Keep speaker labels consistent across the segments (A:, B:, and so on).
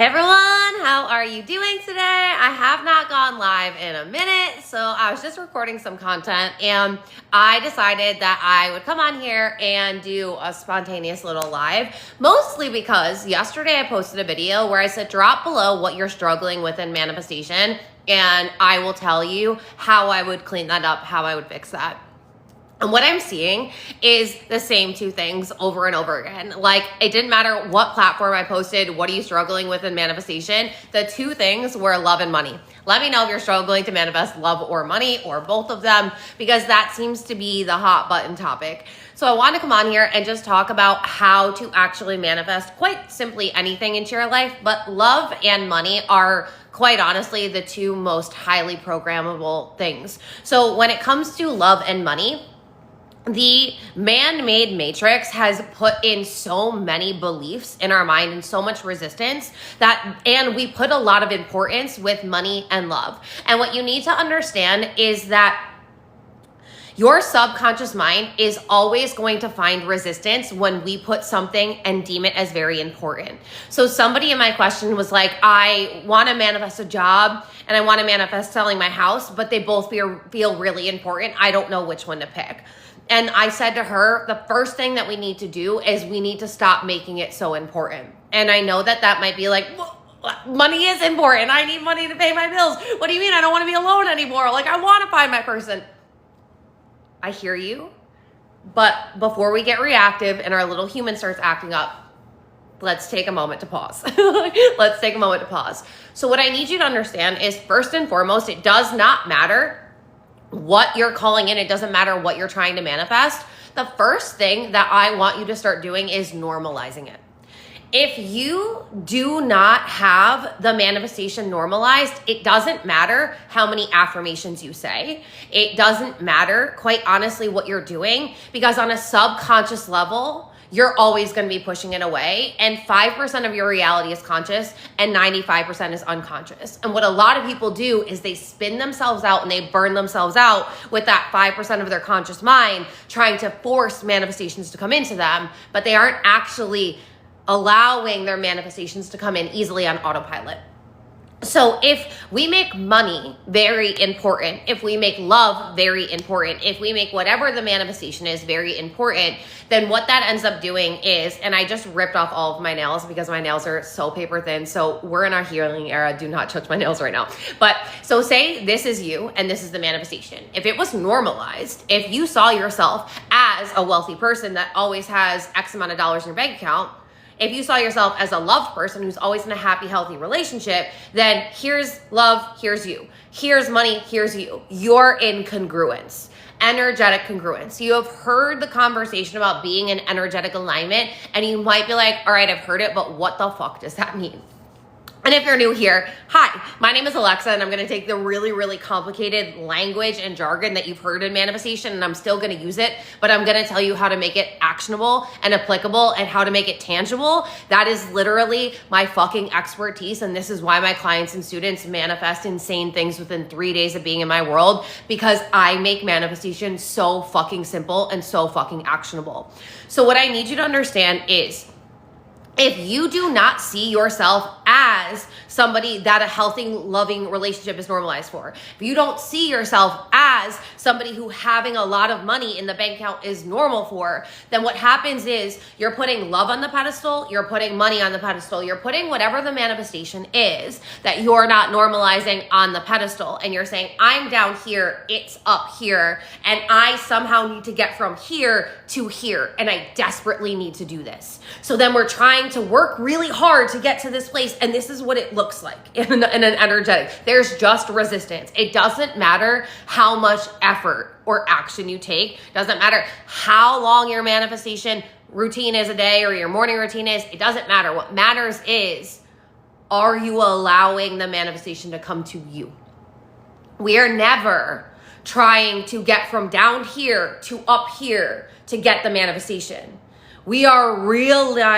A: Hey everyone, how are you doing today? I have not gone live in a minute, so I was just recording some content and I decided that I would come on here and do a spontaneous little live, mostly because yesterday I posted a video where I said drop below what you're struggling with in manifestation and I will tell you how I would clean that up, how I would fix that. And what I'm seeing is the same two things over and over again. Like, it didn't matter what platform I posted, what are you struggling with in manifestation? The two things were love and money. Let me know if you're struggling to manifest love or money or both of them, because that seems to be the hot button topic. So I want to come on here and just talk about how to actually manifest quite simply anything into your life, but love and money are quite honestly the two most highly programmable things. So when it comes to love and money, the man-made matrix has put in so many beliefs in our mind and so much resistance and we put a lot of importance with money and love. And what you need to understand is that your subconscious mind is always going to find resistance when we put something and deem it as very important. So somebody in my question was like, I want to manifest a job and I want to manifest selling my house, but they both feel really important. I don't know which one to pick. And I said to her, the first thing that we need to do is we need to stop making it so important. And I know that might be like, well, money is important. I need money to pay my bills. What do you mean? I don't want to be alone anymore. Like, I want to find my person. I hear you. But before we get reactive and our little human starts acting up, let's take a moment to pause. Let's take a moment to pause. So what I need you to understand is, first and foremost, it does not matter what you're calling in. It doesn't matter what you're trying to manifest. The first thing that I want you to start doing is normalizing it. If you do not have the manifestation normalized, it doesn't matter how many affirmations you say. It doesn't matter, quite honestly, what you're doing, because on a subconscious level, you're always going to be pushing it away. And 5% of your reality is conscious and 95% is unconscious. And what a lot of people do is they spin themselves out and they burn themselves out with that 5% of their conscious mind trying to force manifestations to come into them, but they aren't actually allowing their manifestations to come in easily on autopilot. So if we make money very important, if we make love very important, if we make whatever the manifestation is very important, then what that ends up doing is, and I just ripped off all of my nails because my nails are so paper thin. So we're in our healing era. Do not touch my nails right now. But so say this is you and this is the manifestation. If it was normalized, if you saw yourself as a wealthy person that always has X amount of dollars in your bank account, if you saw yourself as a loved person who's always in a happy, healthy relationship, then here's love, here's you. Here's money, here's you. You're in congruence, energetic congruence. You have heard the conversation about being in energetic alignment, and you might be like, all right, I've heard it, but what the fuck does that mean? And if you're new here, hi, my name is Alexa, and I'm going to take the really, really complicated language and jargon that you've heard in manifestation, and I'm still going to use it, but I'm going to tell you how to make it actionable and applicable and how to make it tangible. That is literally my fucking expertise, and this is why my clients and students manifest insane things within 3 days of being in my world, because I make manifestation so fucking simple and so fucking actionable. So what I need you to understand is, if you do not see yourself as somebody that a healthy, loving relationship is normalized for, if you don't see yourself as somebody who having a lot of money in the bank account is normal for, then what happens is you're putting love on the pedestal, you're putting money on the pedestal, you're putting whatever the manifestation is that you're not normalizing on the pedestal, and you're saying, I'm down here, it's up here, and I somehow need to get from here to here, and I desperately need to do this. So then we're trying to work really hard to get to this place, and this is what it looks like in an energetic. There's just resistance. It doesn't matter how much effort or action you take. It doesn't matter how long your manifestation routine is a day or your morning routine is. It doesn't matter. What matters is, are you allowing the manifestation to come to you? We are never trying to get from down here to up here to get the manifestation. We are realizing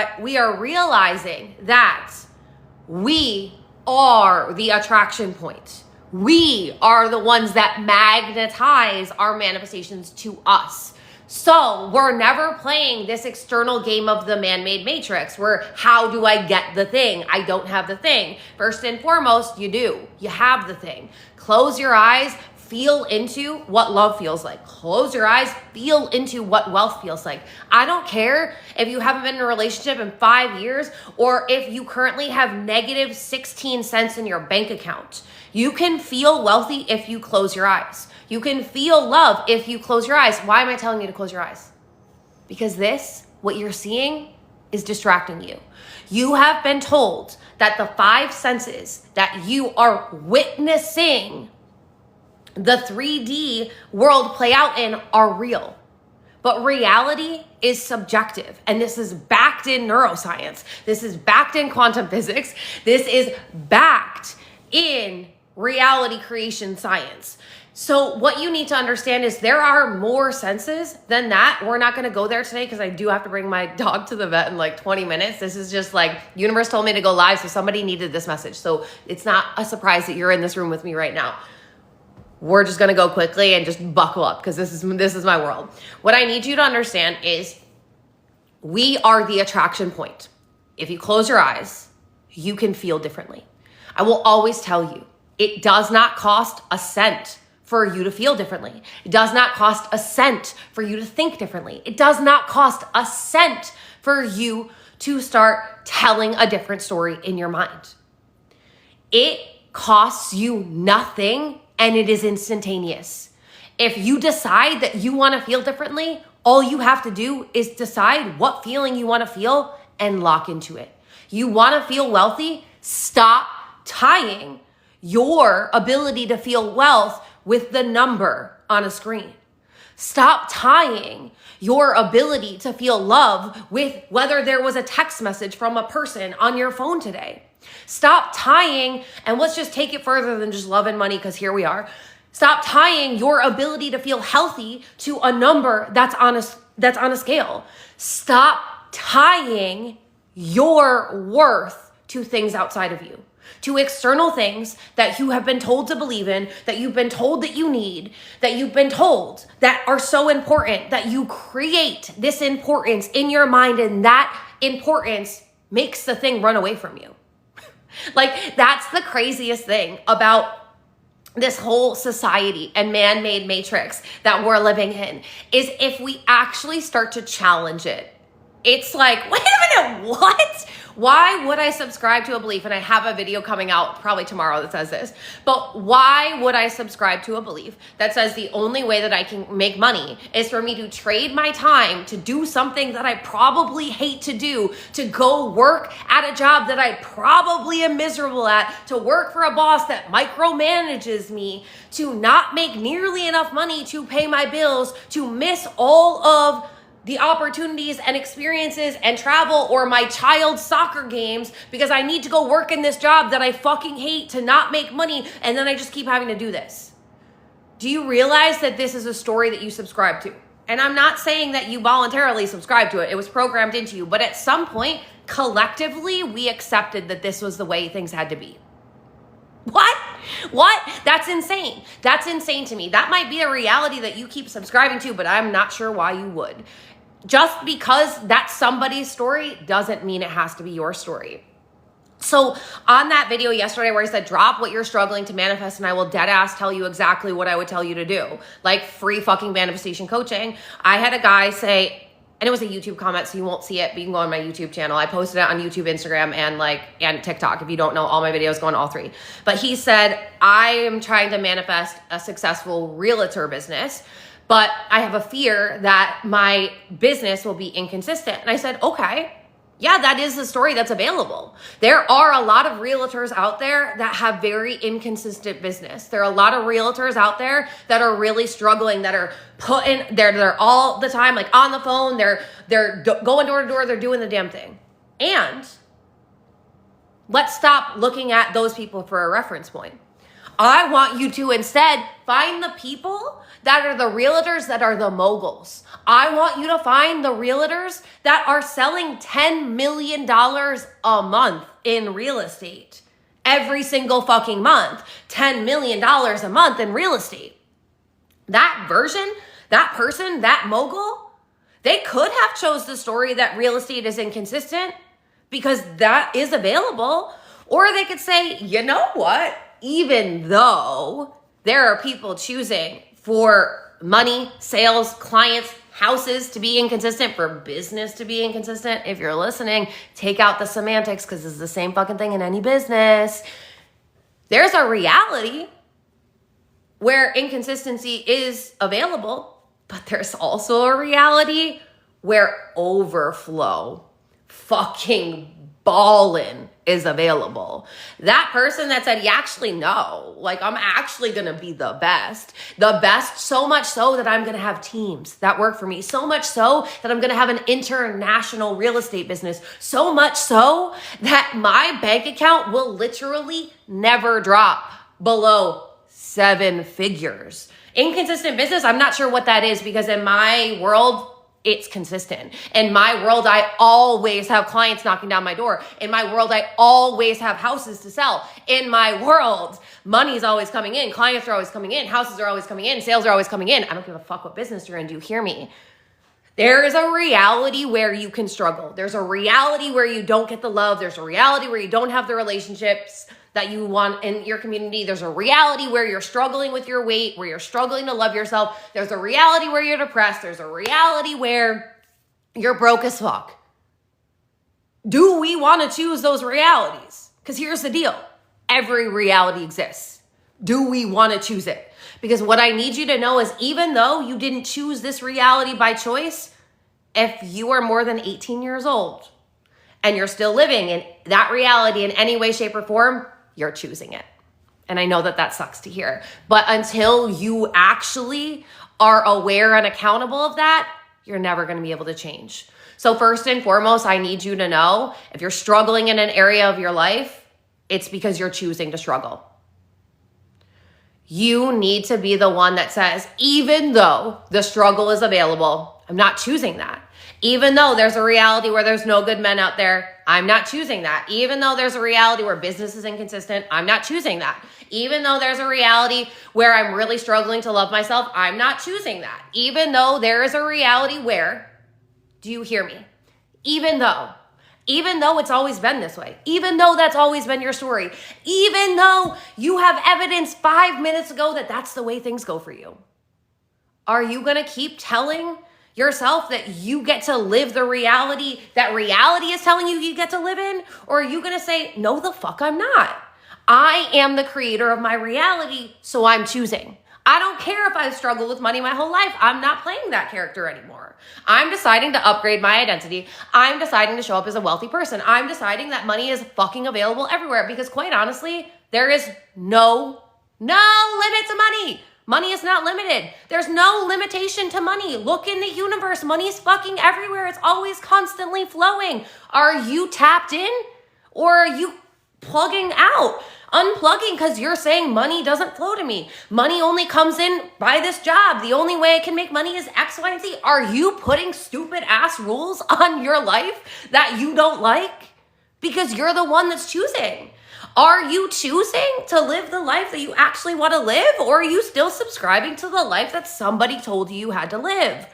A: that we are the attraction point. We are the ones that magnetize our manifestations to us. So we're never playing this external game of the man-made matrix where how do I get the thing? I don't have the thing. First and foremost, you do. You have the thing. Close your eyes, feel into what love feels like. Close your eyes, feel into what wealth feels like. I don't care if you haven't been in a relationship in 5 years or if you currently have negative 16 cents in your bank account. You can feel wealthy if you close your eyes. You can feel love if you close your eyes. Why am I telling you to close your eyes? Because this, what you're seeing, is distracting you. You have been told that the 5 senses that you are witnessing the 3D world play out in are real. But reality is subjective. And this is backed in neuroscience. This is backed in quantum physics. This is backed in reality creation science. So what you need to understand is there are more senses than that. We're not going to go there today because I do have to bring my dog to the vet in like 20 minutes. This is just like universe told me to go live, so somebody needed this message. So it's not a surprise that you're in this room with me right now. We're just going to go quickly and just buckle up because this is my world. What I need you to understand is we are the attraction point. If you close your eyes, you can feel differently. I will always tell you, it does not cost a cent for you to feel differently. It does not cost a cent for you to think differently. It does not cost a cent for you to start telling a different story in your mind. It costs you nothing and it is instantaneous. If you decide that you want to feel differently, all you have to do is decide what feeling you want to feel and lock into it. You want to feel wealthy? Stop tying your ability to feel wealth with the number on a screen. Stop tying your ability to feel love with whether there was a text message from a person on your phone today. Stop tying, and let's just take it further than just love and money because here we are. Stop tying your ability to feel healthy to a number that's on a scale. Stop tying your worth to things outside of you, to external things that you have been told to believe in, that you've been told that you need, that you've been told that are so important, that you create this importance in your mind, and that importance makes the thing run away from you. Like, that's the craziest thing about this whole society and man-made matrix that we're living in, is if we actually start to challenge it. It's like, wait a minute, what? Why would I subscribe to a belief? And I have a video coming out probably tomorrow that says this, but why would I subscribe to a belief that says the only way that I can make money is for me to trade my time to do something that I probably hate to do, to go work at a job that I probably am miserable at, to work for a boss that micromanages me, to not make nearly enough money to pay my bills, to miss all of the opportunities and experiences and travel or my child's soccer games because I need to go work in this job that I fucking hate to not make money, and then I just keep having to do this. Do you realize that this is a story that you subscribe to? And I'm not saying that you voluntarily subscribe to it. It was programmed into you. But at some point, collectively, we accepted that this was the way things had to be. What? That's insane. That's insane to me. That might be a reality that you keep subscribing to, but I'm not sure why you would. Just because that's somebody's story doesn't mean it has to be your story. So on that video yesterday where I said, drop what you're struggling to manifest and I will dead ass tell you exactly what I would tell you to do, like free fucking manifestation coaching, I had a guy say, and it was a YouTube comment, so you won't see it, but you can go on my YouTube channel. I posted it on YouTube, Instagram, and TikTok. If you don't know, all my videos go on all three. But he said, I am trying to manifest a successful realtor business, but I have a fear that my business will be inconsistent. And I said, okay, yeah, that is the story that's available. There are a lot of realtors out there that have very inconsistent business. There are a lot of realtors out there that are really struggling, that are they're all the time, like on the phone, they're going door to door, they're doing the damn thing. And let's stop looking at those people for a reference point. I want you to instead find the people that are the realtors that are the moguls. I want you to find the realtors that are selling $10 million a month in real estate. Every single fucking month, $10 million a month in real estate. That version, that person, that mogul They could have chose the story that real estate is inconsistent because that is available. Or they could say, you know what? Even though there are people choosing for money, sales, clients, houses to be inconsistent, for business to be inconsistent. If you're listening, take out the semantics because it's the same fucking thing in any business. There's a reality where inconsistency is available, but there's also a reality where overflow, fucking ballin' is available. That person that said, yeah, actually, no, like I'm actually gonna be the best, so much so that I'm gonna have teams that work for me, so much so that I'm gonna have an international real estate business, so much so that my bank account will literally never drop below 7 figures. Inconsistent business, I'm not sure what that is because in my world, it's consistent. In my world, I always have clients knocking down my door. In my world, I always have houses to sell. In my world, money is always coming in. Clients are always coming in. Houses are always coming in. Sales are always coming in. I don't give a fuck what business you're in. Do you hear me? There is a reality where you can struggle. There's a reality where you don't get the love. There's a reality where you don't have the relationships that you want in your community. There's a reality where you're struggling with your weight, where you're struggling to love yourself. There's a reality where you're depressed. There's a reality where you're broke as fuck. Do we want to choose those realities? Because here's the deal. Every reality exists. Do we want to choose it? Because what I need you to know is even though you didn't choose this reality by choice, if you are more than 18 years old and you're still living in that reality in any way, shape, or form, you're choosing it. And I know that that sucks to hear. But until you actually are aware and accountable of that, you're never going to be able to change. So first and foremost, I need you to know if you're struggling in an area of your life, it's because you're choosing to struggle. You need to be the one that says, even though the struggle is available, I'm not choosing that. Even though there's a reality where there's no good men out there, I'm not choosing that. Even though there's a reality where business is inconsistent, I'm not choosing that. Even though there's a reality where I'm really struggling to love myself, I'm not choosing that. Even though there is a reality where, do you hear me? Even though it's always been this way, even though that's always been your story, even though you have evidence 5 minutes ago that that's the way things go for you, are you going to keep telling yourself that you get to live the reality that reality is telling you get to live in? Or are you going to say, no, the fuck I'm not. I am the creator of my reality, so I'm choosing. I don't care if I've struggled with money my whole life. I'm not playing that character anymore. I'm deciding to upgrade my identity. I'm deciding to show up as a wealthy person. I'm deciding that money is fucking available everywhere because quite honestly, there is no limit to money. Money is not limited. There's no limitation to money. Look in the universe. Money is fucking everywhere. It's always constantly flowing. Are you tapped in or are you plugging out? Unplugging because you're saying money doesn't flow to me. Money only comes in by this job. The only way I can make money is X, Y, and Z. Are you putting stupid ass rules on your life that you don't like? Because you're the one that's choosing. Are you choosing to live the life that you actually want to live? Or are you still subscribing to the life that somebody told you had to live?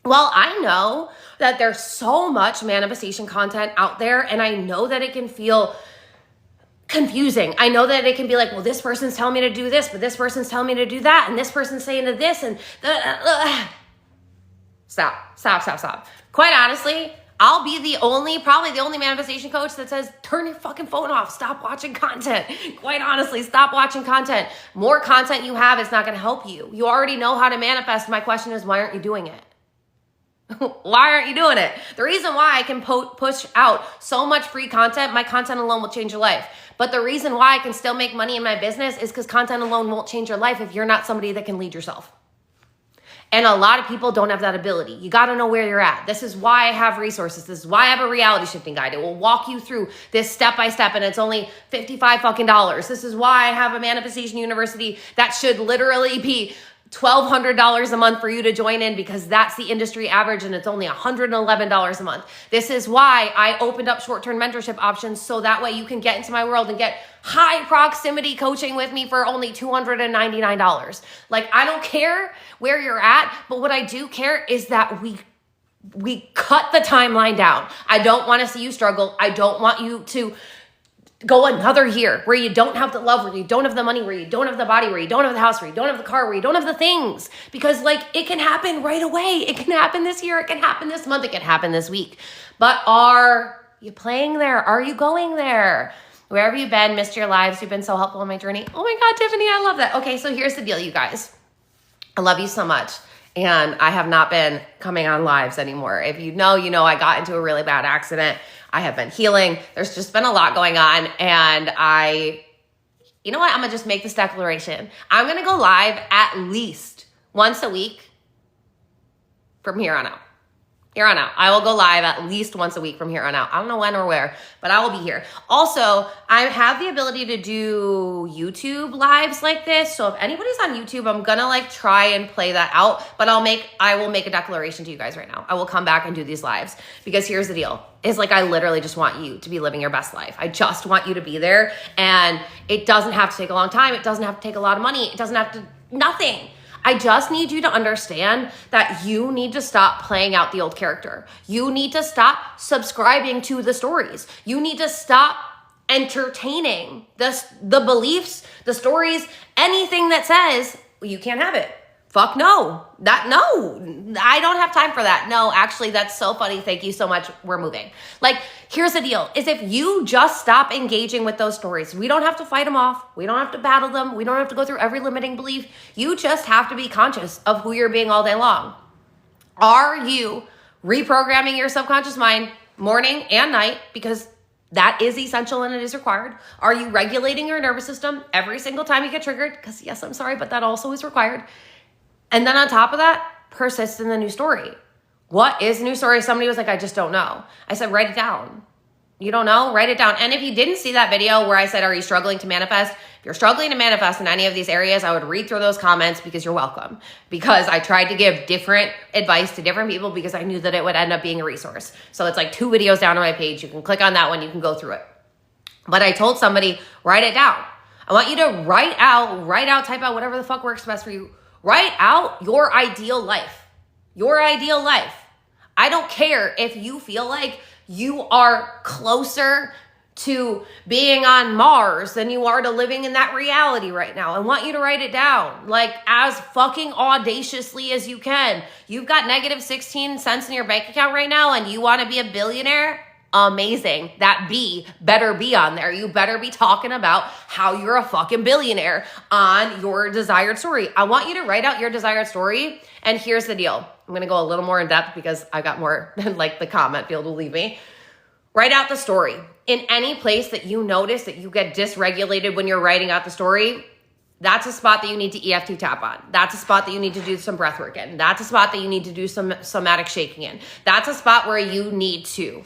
A: Well, I know that there's so much manifestation content out there, and I know that it can feel confusing. I know that it can be like, well, this person's telling me to do this, but this person's telling me to do that, and this person's saying to this, and Stop. Quite honestly, I'll be probably the only manifestation coach that says, turn your fucking phone off. Stop watching content. Quite honestly, stop watching content. More content you have, it's not going to help you. You already know how to manifest. My question is, why aren't you doing it? Why aren't you doing it? The reason why I can push out so much free content, my content alone will change your life. But the reason why I can still make money in my business is because content alone won't change your life if you're not somebody that can lead yourself. And a lot of people don't have that ability. You got to know where you're at. This is why I have resources. This is why I have a reality shifting guide. It will walk you through this step by step, and it's only $55 fucking dollars. This is why I have a manifestation university that should literally be $1,200 a month for you to join in because that's the industry average and it's only $111 a month. This is why I opened up short-term mentorship options so that way you can get into my world and get high proximity coaching with me for only $299. Like, I don't care where you're at, but what I do care is that we we cut the timeline down. I don't want to see you struggle. I don't want you to go another year where you don't have the love, where you don't have the money, where you don't have the body, where you don't have the house, where you don't have the car, where you don't have the things. Because like it can happen right away. It can happen this year. It can happen this month. It can happen this week. But are you playing there? Are you going there? Wherever you've been, missed your lives. You've been so helpful in my journey. Oh my God, Tiffany, I love that. Okay, so here's the deal, you guys. I love you so much. And I have not been coming on lives anymore. If you know, I got into a really bad accident. I have been healing. There's just been a lot going on. And you know what? I'm going to just make this declaration. I'm going to go live at least once a week from here on out. I will go live at least once a week from here on out. I don't know when or where, but I will be here. Also, I have the ability to do YouTube lives like this. So if anybody's on YouTube, I'm going to like try and play that out, but I will make a declaration to you guys right now. I will come back and do these lives because here's the deal. It's like I literally just want you to be living your best life. I just want you to be there, and it doesn't have to take a long time. It doesn't have to take a lot of money. It doesn't have to, nothing. I just need you to understand that you need to stop playing out the old character. You need to stop subscribing to the stories. You need to stop entertaining the beliefs, the stories, anything that says you can't have it. Fuck no. No, I don't have time for that. No, actually, that's so funny. Thank you so much. We're moving. Like, here's the deal is if you just stop engaging with those stories, we don't have to fight them off. We don't have to battle them. We don't have to go through every limiting belief. You just have to be conscious of who you're being all day long. Are you reprogramming your subconscious mind morning and night? Because that is essential and it is required. Are you regulating your nervous system every single time you get triggered? Because yes, I'm sorry, but that also is required. And then on top of that, persist in the new story. What is the new story? Somebody was like, I just don't know. I said, write it down. You don't know? Write it down. And if you didn't see that video where I said, are you struggling to manifest? If you're struggling to manifest in any of these areas, I would read through those comments because you're welcome. Because I tried to give different advice to different people because I knew that it would end up being a resource. So it's like 2 videos down on my page. You can click on that one. You can go through it. But I told somebody, write it down. I want you to write out, type out whatever the fuck works best for you. Write out your ideal life. Your ideal life. I don't care if you feel like you are closer to being on Mars than you are to living in that reality right now. I want you to write it down like as fucking audaciously as you can. You've got negative 16 cents in your bank account right now and you want to be a billionaire? Amazing. That B better be on there. You better be talking about how you're a fucking billionaire on your desired story. I want you to write out your desired story. And here's the deal. I'm going to go a little more in depth because I got more than like the comment field will leave me. Write out the story. In any place that you notice that you get dysregulated when you're writing out the story, that's a spot that you need to EFT tap on. That's a spot that you need to do some breath work in. That's a spot that you need to do some somatic shaking in. That's a spot where you need to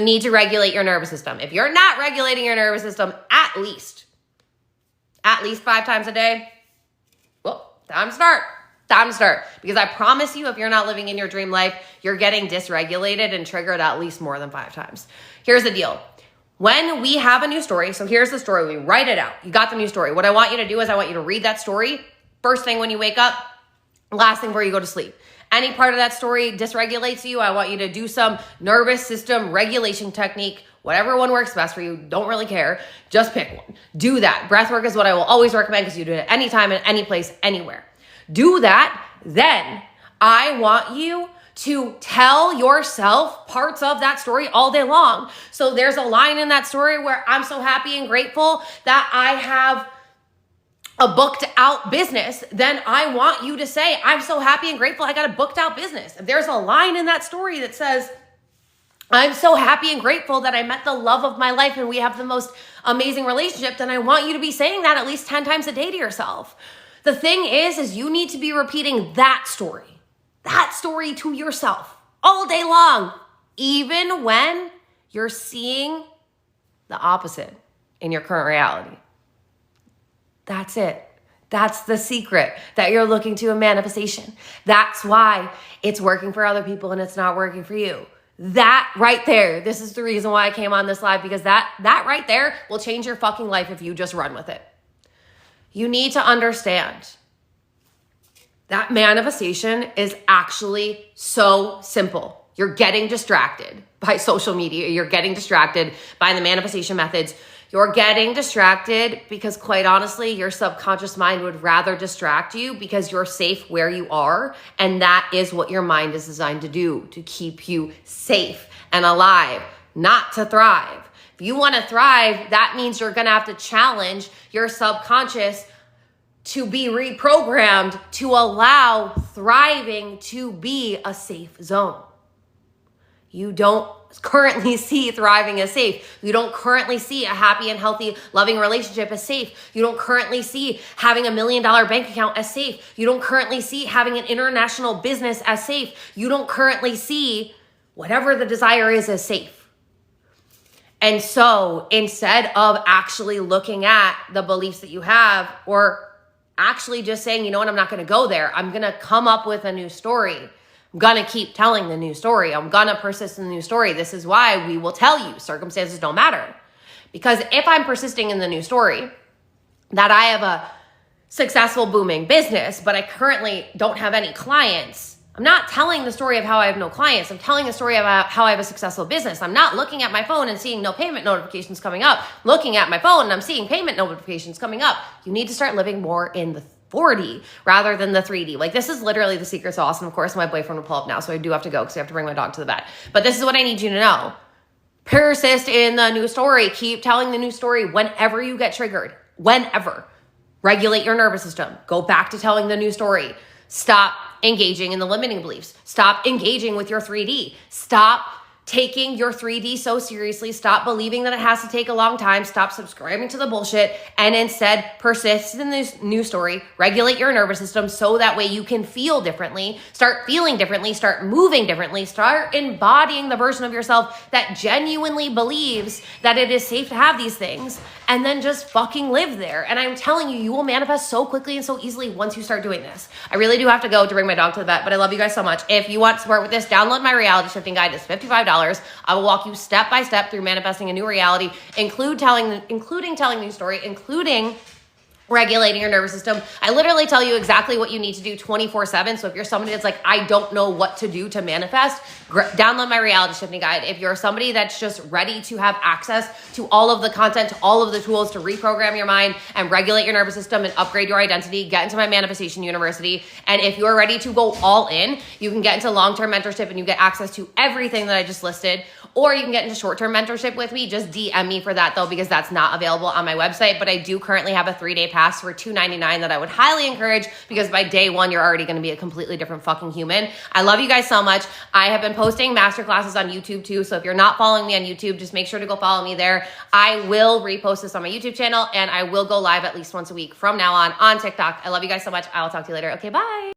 A: regulate your nervous system. If you're not regulating your nervous system at least 5 times a day, well, time to start. Because I promise you, if you're not living in your dream life, you're getting dysregulated and triggered at least more than 5 times. Here's the deal. When we have a new story, so here's the story, we write it out. You got the new story. What I want you to do is I want you to read that story first thing when you wake up, last thing before you go to sleep. Any part of that story dysregulates you, I want you to do some nervous system regulation technique, whatever one works best for you. Don't really care. Just pick one. Do that. Breath work is what I will always recommend because you do it at any time, in any place, anywhere. Do that. Then I want you to tell yourself parts of that story all day long. So there's a line in that story where I'm so happy and grateful that I have a booked out business. Then I want you to say, I'm so happy and grateful I got a booked out business. If there's a line in that story that says, I'm so happy and grateful that I met the love of my life and we have the most amazing relationship, then I want you to be saying that at least 10 times a day to yourself. The thing is you need to be repeating that story to yourself all day long, even when you're seeing the opposite in your current reality. That's it. That's the secret that you're looking to a manifestation. That's why it's working for other people and it's not working for you. That right there, this is the reason why I came on this live, because that right there will change your fucking life if you just run with it. You need to understand That manifestation is actually so simple. You're getting distracted by social media. You're getting distracted by the manifestation methods. You're getting distracted because, quite honestly, your subconscious mind would rather distract you because you're safe where you are. And that is what your mind is designed to do, to keep you safe and alive, not to thrive. If you want to thrive, that means you're going to have to challenge your subconscious to be reprogrammed to allow thriving to be a safe zone. You don't currently see thriving as safe. You don't currently see a happy and healthy, loving relationship as safe. You don't currently see having $1 million bank account as safe. You don't currently see having an international business as safe. You don't currently see whatever the desire is as safe. And so instead of actually looking at the beliefs that you have, or actually just saying, you know what, I'm not going to go there. I'm going to come up with a new story. I'm going to keep telling the new story. I'm going to persist in the new story. This is why we will tell you circumstances don't matter. Because if I'm persisting in the new story that I have a successful, booming business, but I currently don't have any clients, I'm not telling the story of how I have no clients. I'm telling the story about how I have a successful business. I'm not looking at my phone and seeing no payment notifications coming up. Looking at my phone and I'm seeing payment notifications coming up. You need to start living more in the 4D rather than the 3D. Like, this is literally the secret sauce. And of course, my boyfriend will pull up now, so I do have to go because I have to bring my dog to the vet. But this is what I need you to know. Persist in the new story. Keep telling the new story whenever you get triggered. Whenever. Regulate your nervous system. Go back to telling the new story. Stop engaging in the limiting beliefs. Stop engaging with your 3D. Stop taking your 3D so seriously. Stop believing that it has to take a long time. Stop subscribing to the bullshit and instead persist in this new story. Regulate your nervous system so that way you can feel differently, start feeling differently, start moving differently, start embodying the version of yourself that genuinely believes that it is safe to have these things, and then just fucking live there. And I'm telling you, you will manifest so quickly and so easily once you start doing this. I really do have to go to bring my dog to the vet, but I love you guys so much. If you want support with this, download my reality shifting guide. It's $55. I will walk you step by step through manifesting a new reality, including telling the new story, including regulating your nervous system. I literally tell you exactly what you need to do 24/7. So if you're somebody that's like, I don't know what to do to manifest, download my reality shifting guide. If you're somebody that's just ready to have access to all of the content, to all of the tools to reprogram your mind and regulate your nervous system and upgrade your identity, get into my manifestation university. And if you're ready to go all in, you can get into long-term mentorship and you get access to everything that I just listed. Or you can get into short-term mentorship with me. Just DM me for that though, because that's not available on my website. But I do currently have a 3-day pass for $299 that I would highly encourage, because by day one, you're already going to be a completely different fucking human. I love you guys so much. I have been posting masterclasses on YouTube too. So if you're not following me on YouTube, just make sure to go follow me there. I will repost this on my YouTube channel and I will go live at least once a week from now on TikTok. I love you guys so much. I will talk to you later. Okay, bye.